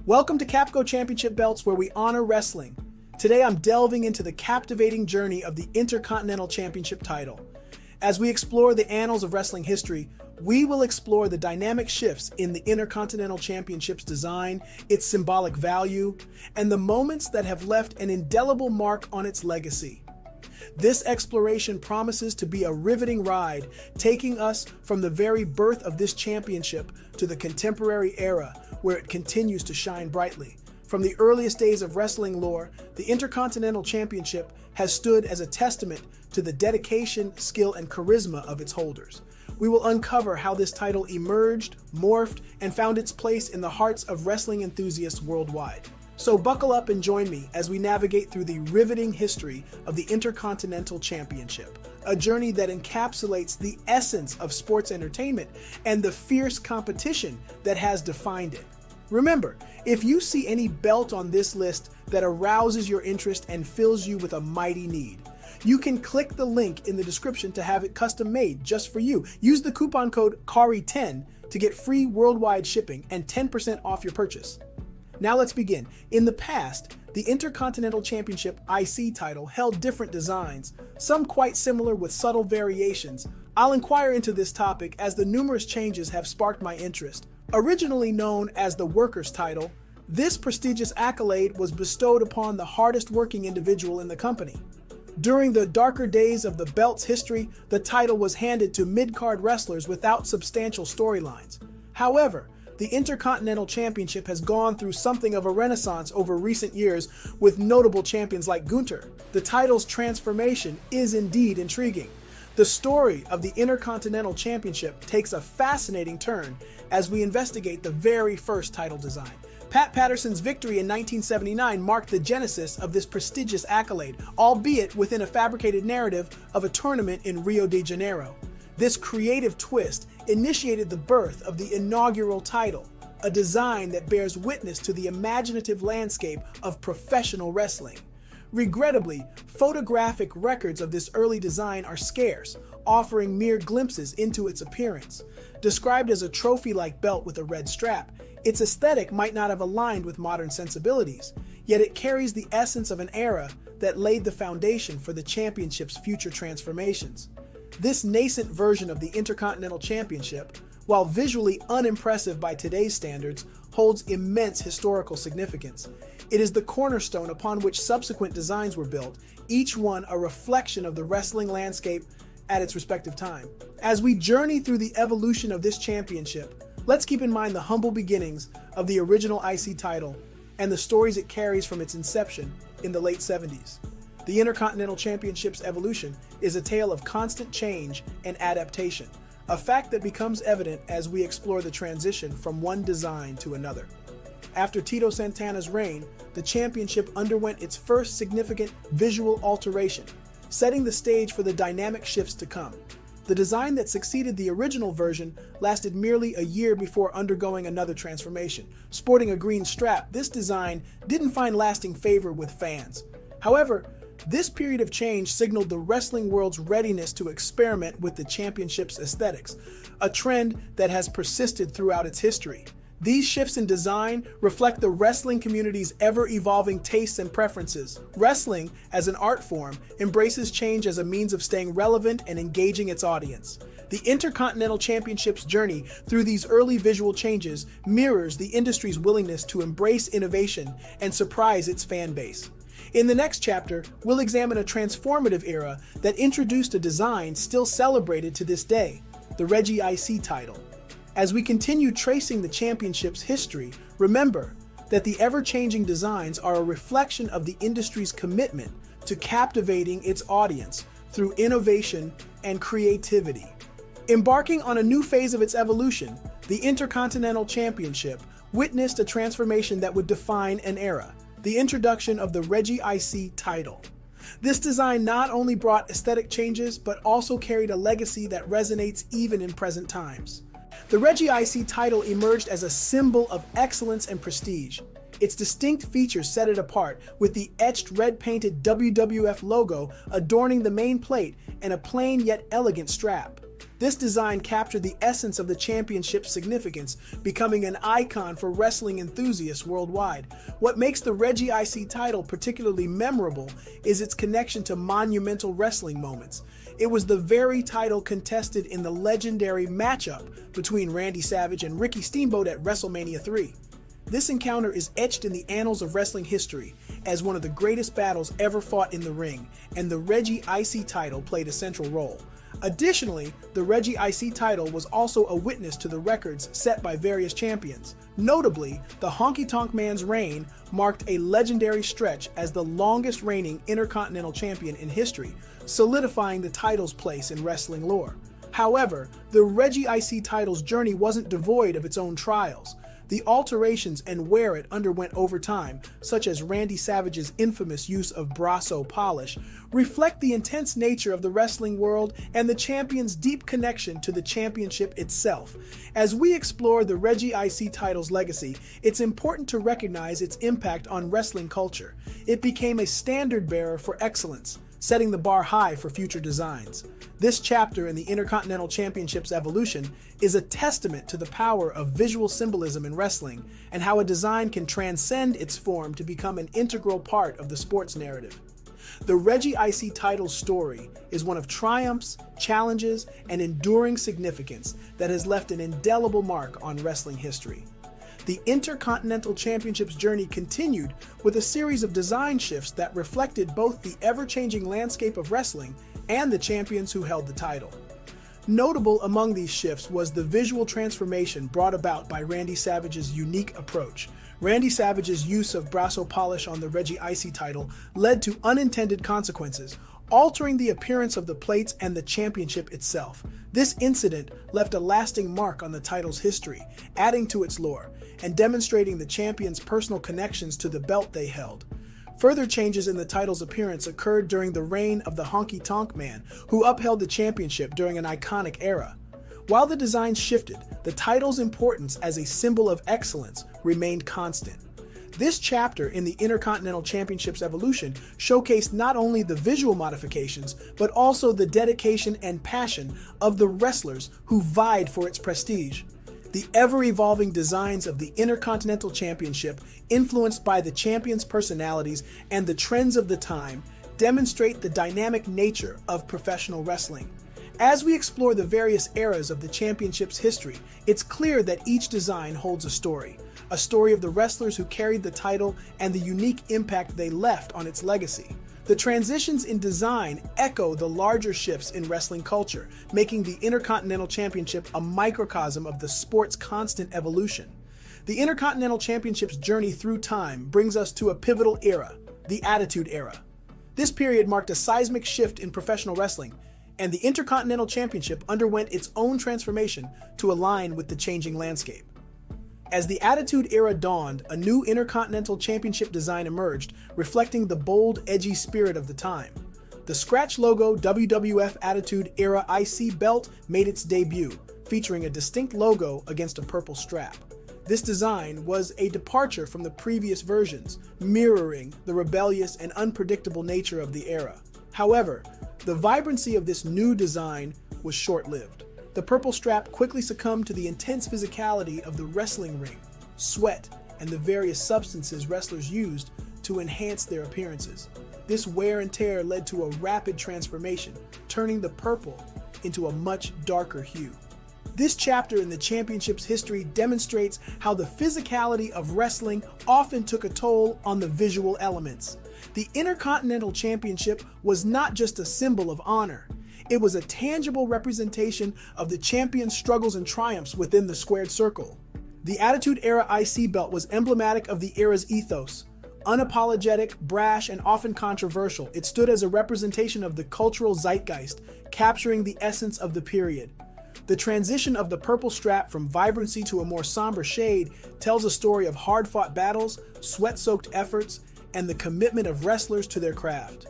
Welcome to Capgo Championship Belts, where we honor wrestling. Today I'm delving into the captivating journey of the Intercontinental Championship title. As we explore the annals of wrestling history, we will explore the dynamic shifts in the Intercontinental Championship's design, its symbolic value, and the moments that have left an indelible mark on its legacy. This exploration promises to be a riveting ride, taking us from the very birth of this championship to the contemporary era, where it continues to shine brightly. From the earliest days of wrestling lore, the Intercontinental Championship has stood as a testament to the dedication, skill, and charisma of its holders. We will uncover how this title emerged, morphed, and found its place in the hearts of wrestling enthusiasts worldwide. So buckle up and join me as we navigate through the riveting history of the Intercontinental Championship, a journey that encapsulates the essence of sports entertainment and the fierce competition that has defined it. Remember, if you see any belt on this list that arouses your interest and fills you with a mighty need, you can click the link in the description to have it custom made just for you. Use the coupon code KARI10 to get free worldwide shipping and 10% off your purchase. Now let's begin. In the past, the Intercontinental Championship IC title held different designs, some quite similar with subtle variations. I'll inquire into this topic as the numerous changes have sparked my interest. Originally known as the Workers' title, this prestigious accolade was bestowed upon the hardest working individual in the company. During the darker days of the belt's history, the title was handed to mid-card wrestlers without substantial storylines. However, the Intercontinental Championship has gone through something of a renaissance over recent years with notable champions like Gunther. The title's transformation is indeed intriguing. The story of the Intercontinental Championship takes a fascinating turn as we investigate the very first title design. Pat Patterson's victory in 1979 marked the genesis of this prestigious accolade, albeit within a fabricated narrative of a tournament in Rio de Janeiro. This creative twist initiated the birth of the inaugural title, a design that bears witness to the imaginative landscape of professional wrestling. Regrettably, photographic records of this early design are scarce, offering mere glimpses into its appearance. Described as a trophy-like belt with a red strap, its aesthetic might not have aligned with modern sensibilities, yet it carries the essence of an era that laid the foundation for the championship's future transformations. This nascent version of the Intercontinental Championship, while visually unimpressive by today's standards, holds immense historical significance. It is the cornerstone upon which subsequent designs were built, each one a reflection of the wrestling landscape at its respective time. As we journey through the evolution of this championship, let's keep in mind the humble beginnings of the original IC title and the stories it carries from its inception in the late 70s. The Intercontinental Championship's evolution is a tale of constant change and adaptation, a fact that becomes evident as we explore the transition from one design to another. After Tito Santana's reign, the championship underwent its first significant visual alteration, setting the stage for the dynamic shifts to come. The design that succeeded the original version lasted merely a year before undergoing another transformation. Sporting a green strap, this design didn't find lasting favor with fans. However, this period of change signaled the wrestling world's readiness to experiment with the championship's aesthetics, a trend that has persisted throughout its history. These shifts in design reflect the wrestling community's ever-evolving tastes and preferences. Wrestling, as an art form, embraces change as a means of staying relevant and engaging its audience. The Intercontinental Championship's journey through these early visual changes mirrors the industry's willingness to embrace innovation and surprise its fan base. In the next chapter, we'll examine a transformative era that introduced a design still celebrated to this day, the Regi IC title. As we continue tracing the championship's history, remember that the ever-changing designs are a reflection of the industry's commitment to captivating its audience through innovation and creativity. Embarking on a new phase of its evolution, the Intercontinental Championship witnessed a transformation that would define an era: the introduction of the Regi IC title. This design not only brought aesthetic changes, but also carried a legacy that resonates even in present times. The Regi IC title emerged as a symbol of excellence and prestige. Its distinct features set it apart, with the etched red-painted WWF logo adorning the main plate and a plain yet elegant strap. This design captured the essence of the championship's significance, becoming an icon for wrestling enthusiasts worldwide. What makes the Reggie IC title particularly memorable is its connection to monumental wrestling moments. It was the very title contested in the legendary matchup between Randy Savage and Ricky Steamboat at WrestleMania 3. This encounter is etched in the annals of wrestling history as one of the greatest battles ever fought in the ring, and the Reggie IC title played a central role. Additionally, the Reggie IC title was also a witness to the records set by various champions. Notably, the Honky Tonk Man's reign marked a legendary stretch as the longest reigning Intercontinental Champion in history, solidifying the title's place in wrestling lore. However, the Reggie IC title's journey wasn't devoid of its own trials. The alterations and wear it underwent over time, such as Randy Savage's infamous use of brasso polish, reflect the intense nature of the wrestling world and the champion's deep connection to the championship itself. As we explore the Reggie IC title's legacy, it's important to recognize its impact on wrestling culture. It became a standard bearer for excellence, setting the bar high for future designs. This chapter in the Intercontinental Championship's evolution is a testament to the power of visual symbolism in wrestling and how a design can transcend its form to become an integral part of the sport's narrative. The Reggie IC title's story is one of triumphs, challenges, and enduring significance that has left an indelible mark on wrestling history. The Intercontinental Championship's journey continued with a series of design shifts that reflected both the ever-changing landscape of wrestling and the champions who held the title. Notable among these shifts was the visual transformation brought about by Randy Savage's unique approach. Randy Savage's use of brasso polish on the Reggie IC title led to unintended consequences, altering the appearance of the plates and the championship itself. This incident left a lasting mark on the title's history, adding to its lore and demonstrating the champion's personal connections to the belt they held. Further changes in the title's appearance occurred during the reign of the Honky Tonk Man, who upheld the championship during an iconic era. While the design shifted, the title's importance as a symbol of excellence remained constant. This chapter in the Intercontinental Championship's evolution showcased not only the visual modifications, but also the dedication and passion of the wrestlers who vied for its prestige. The ever-evolving designs of the Intercontinental Championship, influenced by the champions' personalities and the trends of the time, demonstrate the dynamic nature of professional wrestling. As we explore the various eras of the championship's history, it's clear that each design holds a story of the wrestlers who carried the title and the unique impact they left on its legacy. The transitions in design echo the larger shifts in wrestling culture, making the Intercontinental Championship a microcosm of the sport's constant evolution. The Intercontinental Championship's journey through time brings us to a pivotal era, the Attitude Era. This period marked a seismic shift in professional wrestling, and the Intercontinental Championship underwent its own transformation to align with the changing landscape. As the Attitude Era dawned, a new Intercontinental Championship design emerged, reflecting the bold, edgy spirit of the time. The scratch logo WWF Attitude Era IC belt made its debut, featuring a distinct logo against a purple strap. This design was a departure from the previous versions, mirroring the rebellious and unpredictable nature of the era. However, the vibrancy of this new design was short-lived. The purple strap quickly succumbed to the intense physicality of the wrestling ring, sweat, and the various substances wrestlers used to enhance their appearances. This wear and tear led to a rapid transformation, turning the purple into a much darker hue. This chapter in the championship's history demonstrates how the physicality of wrestling often took a toll on the visual elements. The Intercontinental Championship was not just a symbol of honor. It was a tangible representation of the champion's struggles and triumphs within the squared circle. The Attitude Era IC belt was emblematic of the era's ethos. Unapologetic, brash, and often controversial, it stood as a representation of the cultural zeitgeist, capturing the essence of the period. The transition of the purple strap from vibrancy to a more somber shade tells a story of hard-fought battles, sweat-soaked efforts, and the commitment of wrestlers to their craft.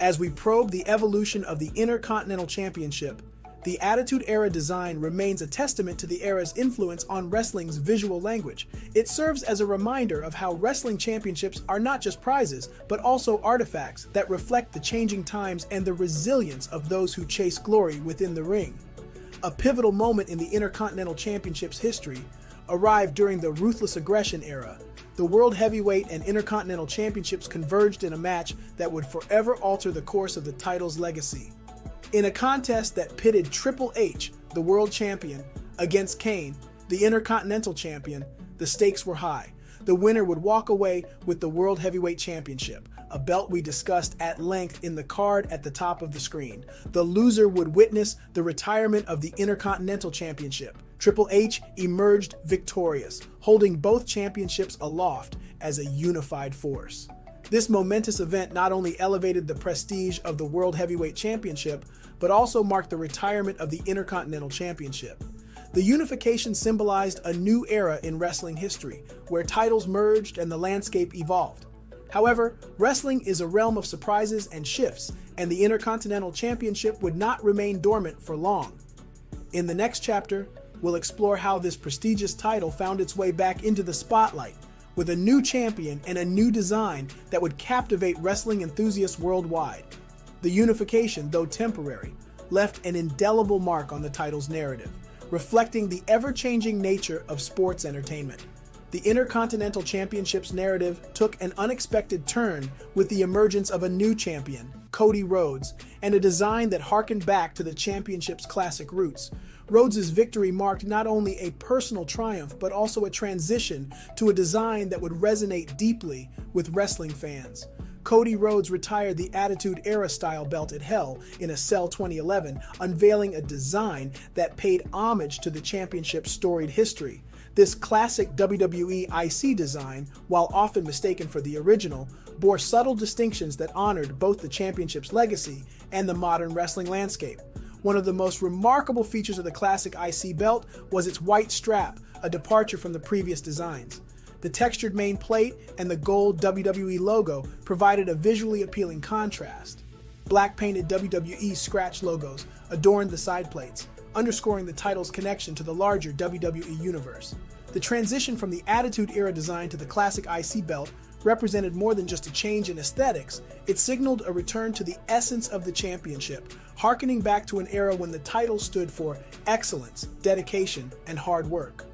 As we probe the evolution of the Intercontinental Championship, the Attitude Era design remains a testament to the era's influence on wrestling's visual language. It serves as a reminder of how wrestling championships are not just prizes, but also artifacts that reflect the changing times and the resilience of those who chase glory within the ring. A pivotal moment in the Intercontinental Championship's history arrived during the Ruthless Aggression era. The World Heavyweight and Intercontinental Championships converged in a match that would forever alter the course of the title's legacy. In a contest that pitted Triple H, the world champion, against Kane, the Intercontinental Champion, the stakes were high. The winner would walk away with the World Heavyweight Championship, a belt we discussed at length in the card at the top of the screen. The loser would witness the retirement of the Intercontinental Championship. Triple H emerged victorious, holding both championships aloft as a unified force. This momentous event not only elevated the prestige of the World Heavyweight Championship, but also marked the retirement of the Intercontinental Championship. The unification symbolized a new era in wrestling history, where titles merged and the landscape evolved. However, wrestling is a realm of surprises and shifts, and the Intercontinental Championship would not remain dormant for long. In the next chapter, we'll explore how this prestigious title found its way back into the spotlight, with a new champion and a new design that would captivate wrestling enthusiasts worldwide. The unification, though temporary, left an indelible mark on the title's narrative, reflecting the ever-changing nature of sports entertainment. The Intercontinental Championship's narrative took an unexpected turn with the emergence of a new champion, Cody Rhodes, and a design that harkened back to the championship's classic roots. Rhodes' victory marked not only a personal triumph, but also a transition to a design that would resonate deeply with wrestling fans. Cody Rhodes retired the Attitude Era style belt at Hell in a Cell 2011, unveiling a design that paid homage to the championship's storied history. This classic WWE IC design, while often mistaken for the original, bore subtle distinctions that honored both the championship's legacy and the modern wrestling landscape. One of the most remarkable features of the classic IC belt was its white strap, a departure from the previous designs. The textured main plate and the gold WWE logo provided a visually appealing contrast. Black painted WWE scratch logos adorned the side plates, underscoring the title's connection to the larger WWE universe. The transition from the Attitude Era design to the classic IC belt represented more than just a change in aesthetics. It signaled a return to the essence of the championship, harkening back to an era when the title stood for excellence, dedication, and hard work.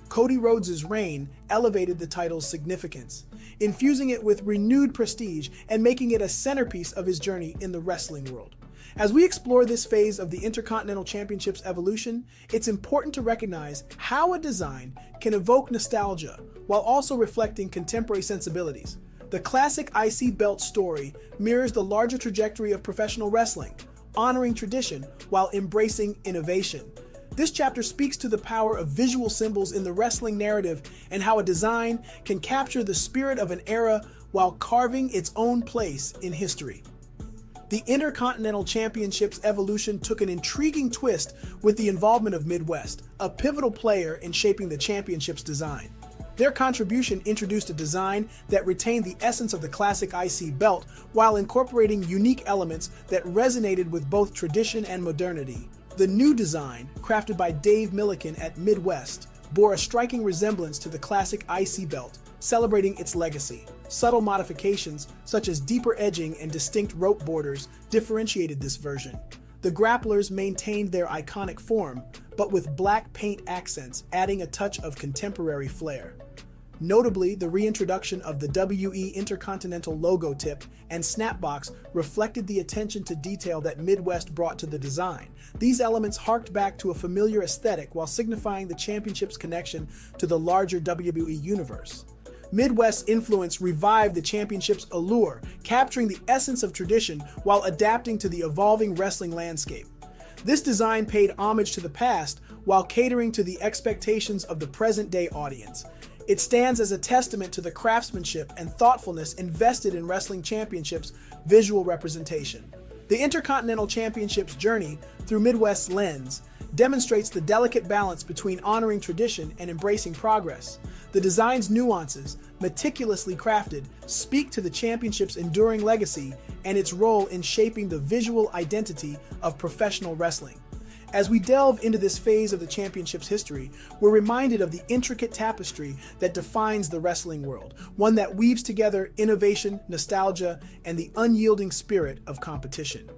Cody Rhodes' reign elevated the title's significance, infusing it with renewed prestige and making it a centerpiece of his journey in the wrestling world. As we explore this phase of the Intercontinental Championship's evolution, it's important to recognize how a design can evoke nostalgia while also reflecting contemporary sensibilities. The classic IC belt story mirrors the larger trajectory of professional wrestling, honoring tradition while embracing innovation. This chapter speaks to the power of visual symbols in the wrestling narrative and how a design can capture the spirit of an era while carving its own place in history. The Intercontinental Championship's evolution took an intriguing twist with the involvement of Midwest, a pivotal player in shaping the championship's design. Their contribution introduced a design that retained the essence of the classic IC belt while incorporating unique elements that resonated with both tradition and modernity. The new design, crafted by Dave Milliken at Midwest, bore a striking resemblance to the classic IC belt, celebrating its legacy. Subtle modifications, such as deeper edging and distinct rope borders, differentiated this version. The grapplers maintained their iconic form, but with black paint accents, adding a touch of contemporary flair. Notably, the reintroduction of the WE Intercontinental logo tip and snapbox reflected the attention to detail that Midwest brought to the design. These elements harked back to a familiar aesthetic while signifying the championship's connection to the larger WWE universe. Midwest's influence revived the championship's allure, capturing the essence of tradition while adapting to the evolving wrestling landscape. This design paid homage to the past while catering to the expectations of the present-day audience. It stands as a testament to the craftsmanship and thoughtfulness invested in wrestling championships' visual representation. The Intercontinental Championship's journey through Midwest's lens demonstrates the delicate balance between honoring tradition and embracing progress. The design's nuances, meticulously crafted, speak to the championship's enduring legacy and its role in shaping the visual identity of professional wrestling. As we delve into this phase of the championship's history, we're reminded of the intricate tapestry that defines the wrestling world, one that weaves together innovation, nostalgia, and the unyielding spirit of competition.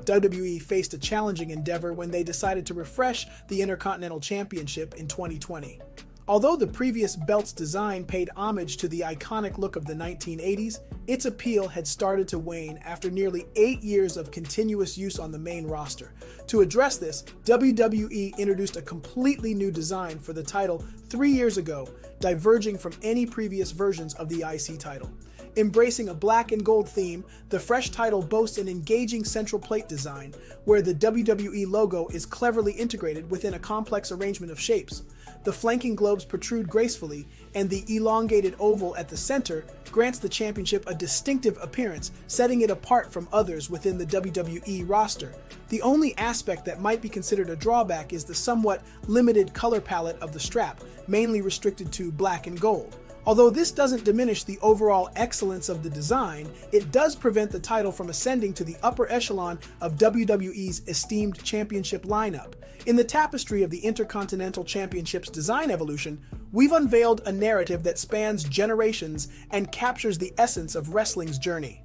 WWE faced a challenging endeavor when they decided to refresh the Intercontinental Championship in 2020. Although the previous belt's design paid homage to the iconic look of the 1980s, its appeal had started to wane after nearly 8 years of continuous use on the main roster. To address this, WWE introduced a completely new design for the title 3 years ago, diverging from any previous versions of the IC title. Embracing a black and gold theme, the fresh title boasts an engaging central plate design, where the WWE logo is cleverly integrated within a complex arrangement of shapes. The flanking globes protrude gracefully, and the elongated oval at the center grants the championship a distinctive appearance, setting it apart from others within the WWE roster. The only aspect that might be considered a drawback is the somewhat limited color palette of the strap, mainly restricted to black and gold. Although this doesn't diminish the overall excellence of the design, it does prevent the title from ascending to the upper echelon of WWE's esteemed championship lineup. In the tapestry of the Intercontinental Championship's design evolution, we've unveiled a narrative that spans generations and captures the essence of wrestling's journey.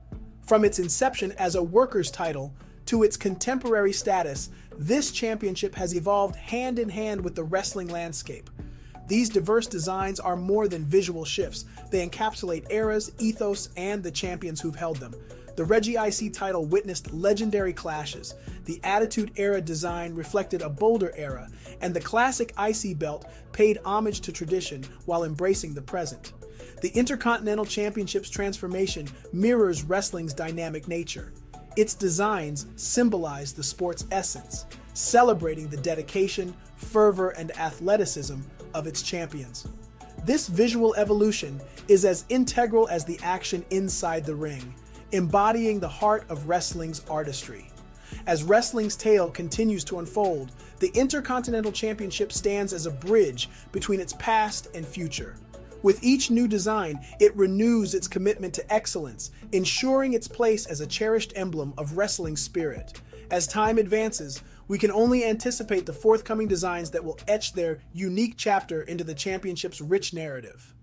From its inception as a workers' title to its contemporary status, this championship has evolved hand in hand with the wrestling landscape. These diverse designs are more than visual shifts. They encapsulate eras, ethos, and the champions who've held them. The Reggie IC title witnessed legendary clashes. The Attitude Era design reflected a bolder era, and the classic IC belt paid homage to tradition while embracing the present. The Intercontinental Championship's transformation mirrors wrestling's dynamic nature. Its designs symbolize the sport's essence, celebrating the dedication, fervor, and athleticism of its champions. This visual evolution is as integral as the action inside the ring, embodying the heart of wrestling's artistry. As wrestling's tale continues to unfold, the Intercontinental Championship stands as a bridge between its past and future. With each new design, it renews its commitment to excellence, ensuring its place as a cherished emblem of wrestling's spirit. As time advances, we can only anticipate the forthcoming designs that will etch their unique chapter into the championship's rich narrative.